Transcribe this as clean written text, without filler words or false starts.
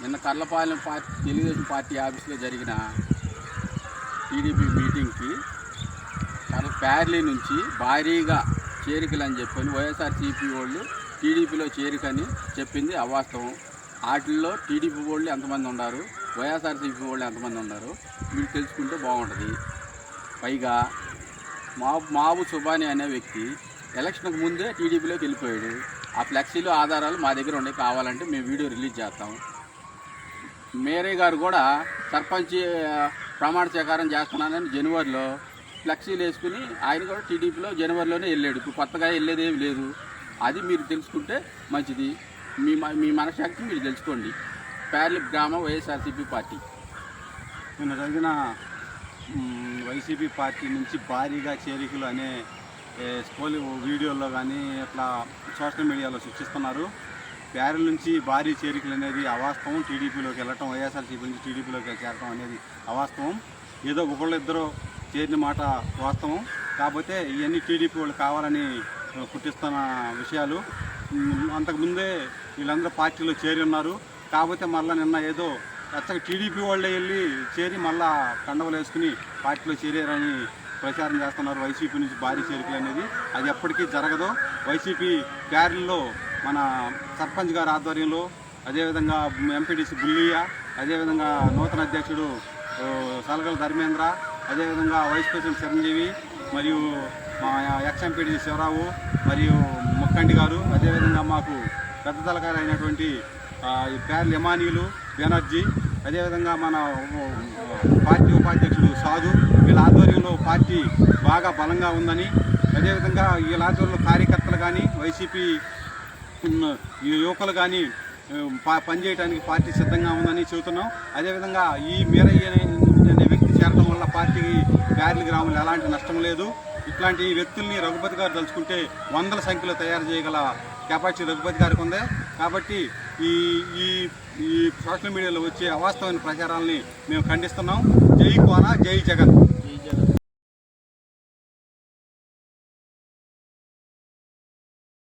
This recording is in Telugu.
నిన్న కర్లపాలెం తెలుగుదేశం పార్టీ ఆఫీస్లో జరిగిన టీడీపీ మీటింగ్కి ప్యార్లీ నుంచి భారీగా చేరికలు అని చెప్పని వైఎస్ఆర్సీపీ వాళ్ళు టీడీపీలో చేరికని చెప్పింది అవాస్తవం. వాటిల్లో టీడీపీ వాళ్ళు ఎంతమంది ఉన్నారు, వైఎస్ఆర్సీపీ వాళ్ళు ఎంతమంది ఉన్నారు మీరు తెలుసుకుంటే బాగుంటుంది. పైగా మావు సుబాని అనే వ్యక్తి ఎలక్షన్కి ముందే టీడీపీలోకి వెళ్ళిపోయాడు. ఆ ఫ్లెక్సీలు ఆధారాలు మా దగ్గర ఉండే, కావాలంటే మేము వీడియో రిలీజ్ చేస్తాం. మేరే గారు కూడా సర్పంచ్ ప్రమాణ స్వీకారం చేస్తున్నానని జనవరిలో ఫ్లెక్సీలు వేసుకుని ఆయన కూడా టీడీపీలో జనవరిలోనే వెళ్ళాడు. ఇప్పుడు కొత్తగా వెళ్ళేదేమి లేదు. అది మీరు తెలుసుకుంటే మంచిది. మీ మనశ్శాంతి మీరు తెలుసుకోండి. ప్యార్లీ గ్రామ వైఎస్ఆర్సీపీ పార్టీ నిన్న జరిగిన వైసీపీ పార్టీ నుంచి భారీగా చేరికలు అనే స్కూల్ వీడియోల్లో కానీ ఇట్లా సోషల్ మీడియాలో సృష్టిస్తున్నారు. ప్యార్లీ నుంచి భారీ చేరికలు అనేది అవాస్తవం. టీడీపీలోకి వెళ్ళటం, వైఎస్ఆర్సీపీ నుంచి టీడీపీలోకి చేరటం అనేది అవాస్తవం. ఏదో ఒకళ్ళు ఇద్దరు చేరిన మాట వాస్తవం. కాకపోతే ఇవన్నీ టీడీపీ వాళ్ళు కావాలని పుట్టిస్తున్న విషయాలు. అంతకుముందే వీళ్ళందరూ పార్టీలో చేరి ఉన్నారు. కాకపోతే మళ్ళీ నిన్న ఏదో అచ్చగా టీడీపీ వాళ్ళే వెళ్ళి చేరి మళ్ళా కండవలు వేసుకుని పార్టీలో చేరారని ప్రచారం చేస్తున్నారు. వైసీపీ నుంచి భారీ చేరికలు అనేది అది ఎప్పటికీ జరగదు. వైసీపీ ప్యార్లీలో మన సర్పంచ్ గారి ఆధ్వర్యంలో, అదేవిధంగా ఎంపీటీసీ బుల్లియ్య, అదేవిధంగా నూతన అధ్యక్షుడు సలగల ధర్మేంద్ర, అదేవిధంగా వైస్ ప్రెసిడెంట్ చిరంజీవి, మరియు మా ఎక్స్ ఎంపీటీసీ శివరావు, మరియు ముక్కండి గారు, అదేవిధంగా మాకు పెద్ద తలకాయలు అయినటువంటి ప్యార్లీ ఎమానీయులు బెనర్జీ, అదేవిధంగా మన పార్టీ ఉపాధ్యక్షుడు సాధు, వీళ్ళ ఆధ్వర్యంలో పార్టీ బాగా బలంగా ఉందని, అదేవిధంగా వీళ్ళ ఆధ్వర్యంలో కార్యకర్తలు కానీ వైసీపీ యువకులు కానీ పనిచేయడానికి పార్టీ సిద్ధంగా ఉందని చెబుతున్నాం. అదేవిధంగా ఈ మీరయ్య అనే వ్యక్తి చేరడం వల్ల పార్టీకి ప్యార్లీ గ్రామంలో ఎలాంటి నష్టం లేదు. ఇట్లాంటి వ్యక్తుల్ని రఘుపతి గారు తలుచుకుంటే వందల సంఖ్యలో తయారు చేయగల కెపాసిటీ రఘుపతి గారికి ఉంది. కాబట్టి ఈ ఈ సోషల్ మీడియాలో వచ్చే అవాస్తవమైన ప్రచారాలని మేము ఖండిస్తున్నాం. జై కోన, జై జగన్.